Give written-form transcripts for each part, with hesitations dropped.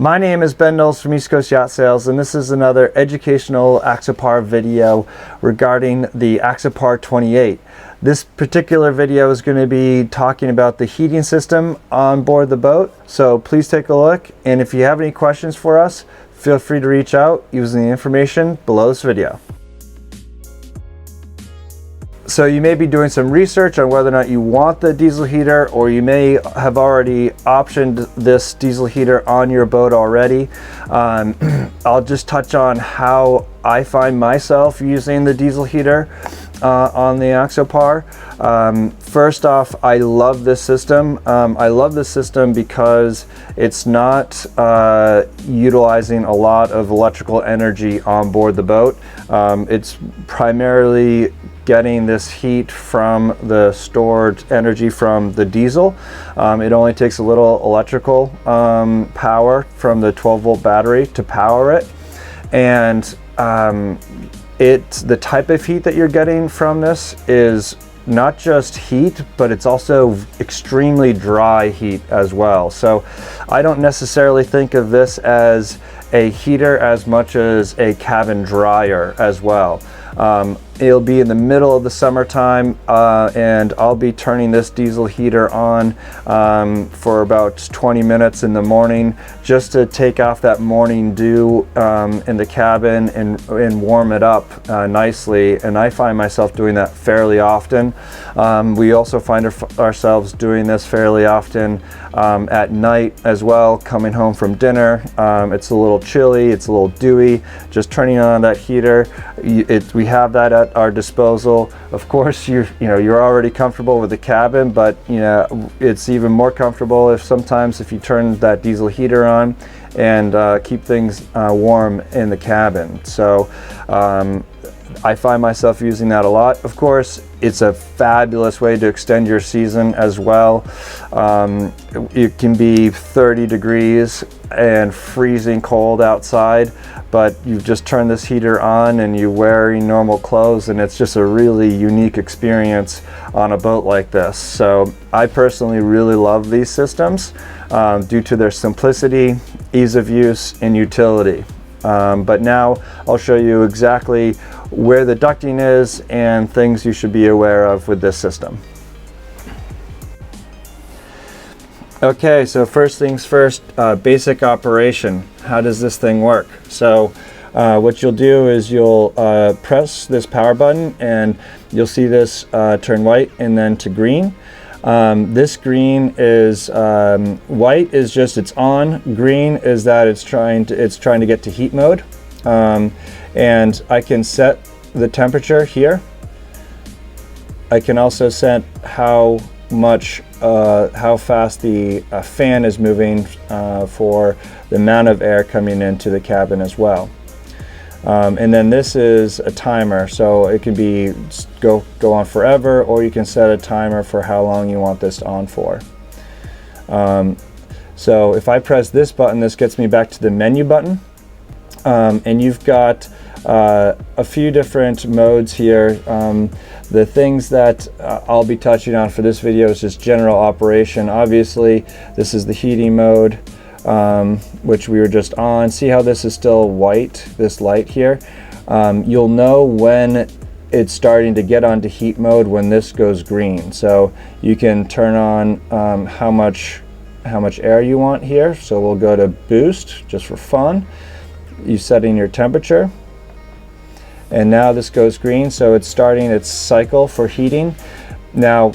My name is Ben Knowles from East Coast Yacht Sales, and this is another educational Axopar video regarding the Axopar 28. This particular video is going to be talking about the heating system on board the boat, so please take a look, and if you have any questions for us, feel free to reach out using the information below this video. So you may be doing some research on whether or not you want the diesel heater, or you may have already optioned this diesel heater on your boat already. I'll just touch on how I find myself using the diesel heater on the Axopar. First off, I love this system. I love this system because it's not utilizing a lot of electrical energy on board the boat. It's primarily getting this heat from the stored energy from the diesel. It only takes a little electrical power from the 12-volt battery to power it, and the type of heat that you're getting from this is not just heat, but it's also extremely dry heat as well. So I don't necessarily think of this as a heater as much as a cabin dryer as well. It'll be in the middle of the summertime, and I'll be turning this diesel heater on for about 20 minutes in the morning, just to take off that morning dew in the cabin and warm it up nicely. And I find myself doing that fairly often. We also find ourselves doing this fairly often at night as well, coming home from dinner. It's a little chilly, it's a little dewy, just turning on that heater. We have that at our disposal. Of course, you're already comfortable with the cabin, but it's even more comfortable if you turn that diesel heater on and keep things warm in the cabin. So I find myself using that a lot. Of course, it's a fabulous way to extend your season as well. It can be 30 degrees and freezing cold outside, but you've just turned this heater on and you're wearing normal clothes, and it's just a really unique experience on a boat like this. So I personally really love these systems due to their simplicity, ease of use, and utility. But now I'll show you exactly where the ducting is and things you should be aware of with this system. Okay, so first things first, basic operation. How does this thing work? So what you'll do is you'll press this power button, and you'll see this turn white and then to green. This green is white is just it's on. Green is that it's trying to get to heat mode, and I can set the temperature here. I can also set how fast the fan is moving for the amount of air coming into the cabin as well. And then this is a timer, so it can be go on forever, or you can set a timer for how long you want this on for. So if I press this button, this gets me back to the menu button, and you've got a few different modes here. The things that I'll be touching on for this video is just general operation. Obviously, this is the heating mode, which we were just on. See how this is still white, this light here? You'll know when it's starting to get onto heat mode when this goes green. So you can turn on how much air you want here. So we'll go to boost just for fun. You set in your temperature, and now this goes green, so it's starting its cycle for heating. Now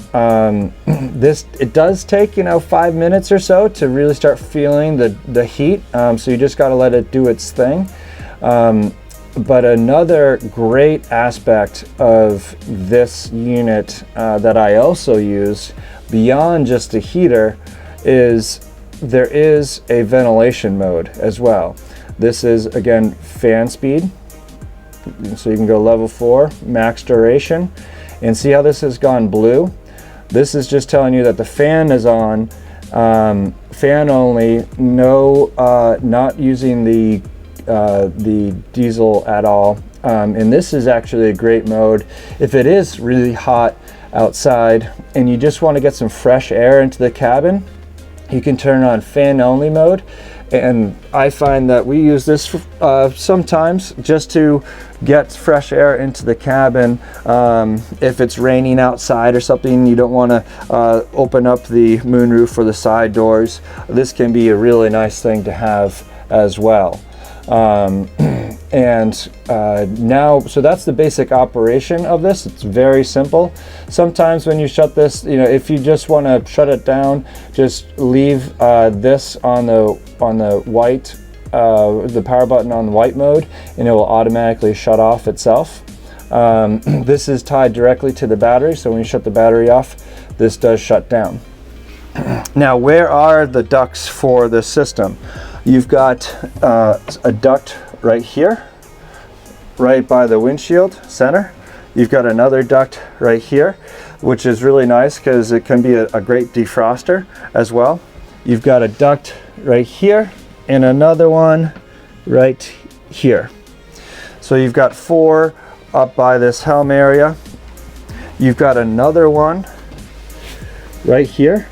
it does take 5 minutes or so to really start feeling the heat, so you just got to let it do its thing. But another great aspect of this unit that I also use beyond just a heater is there is a ventilation mode as well. This is again fan speed, so you can go level 4, max duration, and see how this has gone blue? This is just telling you that the fan is on, fan only, no, not using the diesel at all. And this is actually a great mode if it is really hot outside and you just want to get some fresh air into the cabin. You can turn on fan only mode, And I find that we use this sometimes just to get fresh air into the cabin. If it's raining outside or something, you don't want to open up the moonroof or the side doors. This can be a really nice thing to have as well. Now, so that's the basic operation of this. It's very simple. Sometimes when you shut this, you know, if you just want to shut it down, just leave this on the white, the power button on the white mode, and it will automatically shut off itself. This is tied directly to the battery, so when you shut the battery off, this does shut down. Now, where are the ducts for this system? You've got a duct right here, right by the windshield center. You've got another duct right here, which is really nice because it can be a great defroster as well. You've got a duct right here and another one right here. So you've got 4 up by this helm area. You've got another one right here,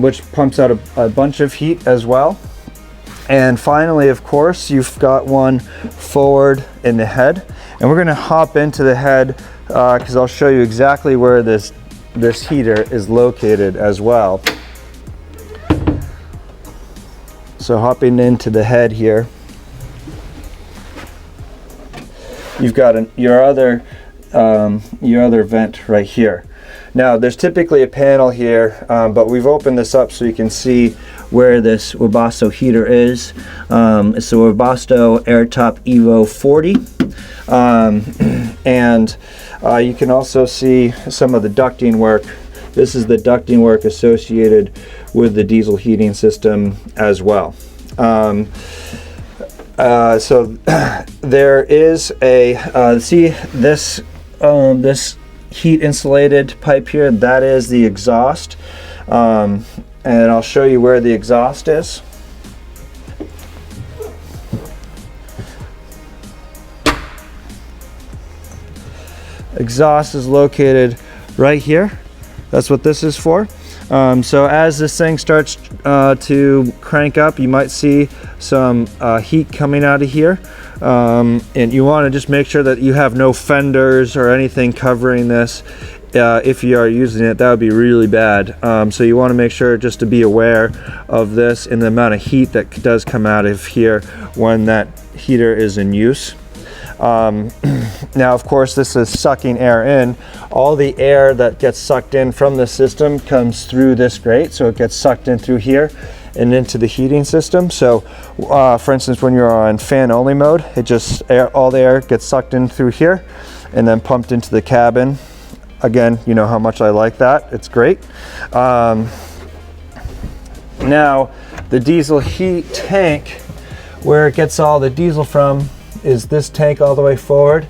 which pumps out a bunch of heat as well. And finally, of course, you've got one forward in the head. And we're gonna hop into the head because I'll show you exactly where this heater is located as well. So hopping into the head here, you've got your other vent right here. Now, there's typically a panel here, but we've opened this up so you can see where this Webasto heater is. It's the Webasto Airtop Evo 40. You can also see some of the ducting work. This is the ducting work associated with the diesel heating system as well. So there is a, see this heat insulated pipe here, that is the exhaust. And I'll show you where the exhaust is. Exhaust is located right here. That's what this is for. So as this thing starts to crank up, you might see some heat coming out of here. And you want to just make sure that you have no fenders or anything covering this. If you are using it, that would be really bad. So you want to make sure just to be aware of this and the amount of heat that does come out of here when that heater is in use. Now, of course, this is sucking air in. All the air that gets sucked in from the system comes through this grate, so it gets sucked in through here and into the heating system. So, for instance, when you're on fan-only mode, it just all the air gets sucked in through here and then pumped into the cabin. Again, you know how much I like that. It's great. Now, the diesel heat tank, where it gets all the diesel from, is this tank all the way forward.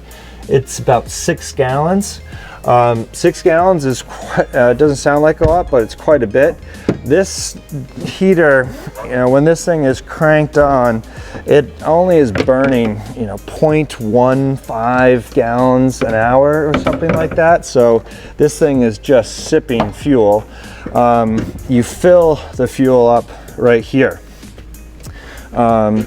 It's about 6 gallons. 6 gallons is quite, doesn't sound like a lot, but it's quite a bit. This heater, you know, when this thing is cranked on, it only is burning, you know, 0.15 gallons an hour or something like that. So this thing is just sipping fuel. You fill the fuel up right here. So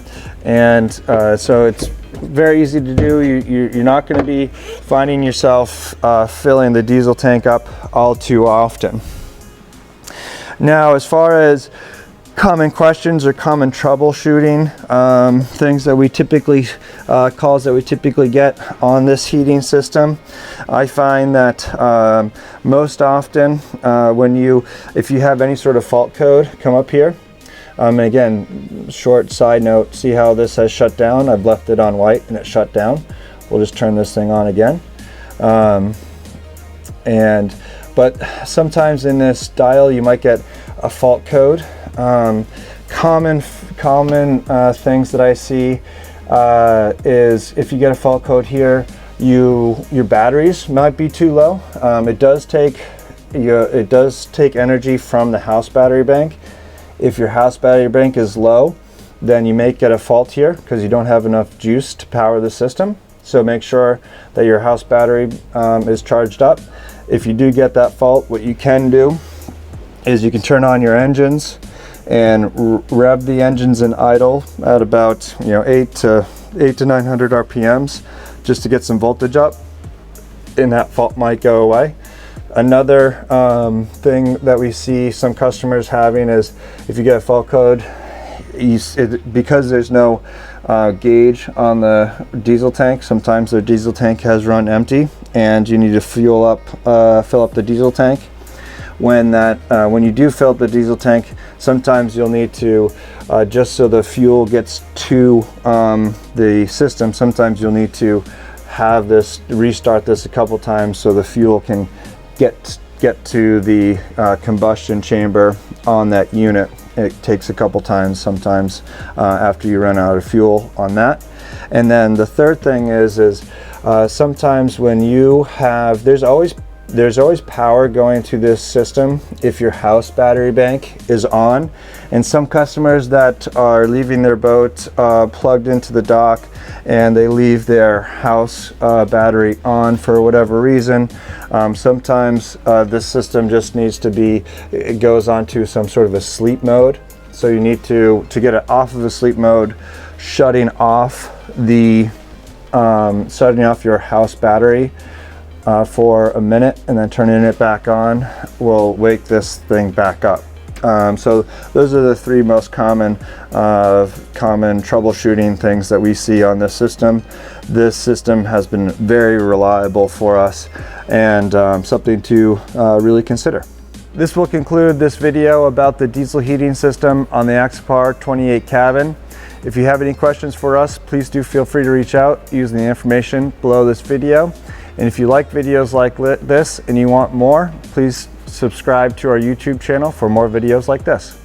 it's very easy to do. You're not going to be finding yourself filling the diesel tank up all too often. Now, as far as common questions or common troubleshooting, things that we typically, calls that we typically get on this heating system, I find that most often if you have any sort of fault code, come up here. Again, short side note, see how this has shut down? I've left it on white and it shut down. We'll just turn this thing on again. But sometimes in this dial you might get a fault code. Common things that I see is if you get a fault code here, your batteries might be too low. It does take energy from the house battery bank. If your house battery bank is low, then you may get a fault here because you don't have enough juice to power the system. So make sure that your house battery is charged up. If you do get that fault, what you can do is you can turn on your engines and rev the engines in idle at about 8 to 900 RPMs just to get some voltage up, and that fault might go away. Another thing that we see some customers having is if you get a fault code, because there's no gauge on the diesel tank, sometimes the diesel tank has run empty and you need to fill up the diesel tank. When you do fill up the diesel tank, sometimes you'll need to, just so the fuel gets to the system, sometimes you'll need to restart this a couple times so the fuel can get to the combustion chamber on that unit. It takes a couple times sometimes after you run out of fuel on that. And then the third thing is sometimes when you have, there's always power going to this system if your house battery bank is on. And some customers that are leaving their boat plugged into the dock and they leave their house battery on for whatever reason, sometimes this system just needs to be, it goes onto some sort of a sleep mode. So you need to get it off of the sleep mode, shutting off your house battery for a minute, and then turning it back on will wake this thing back up. So those are the three most common troubleshooting things that we see on this system. This system has been very reliable for us, and something to really consider. This will conclude this video about the diesel heating system on the Axopar 28 cabin. If you have any questions for us, please do feel free to reach out using the information below this video. And if you like videos like this and you want more, please subscribe to our YouTube channel for more videos like this.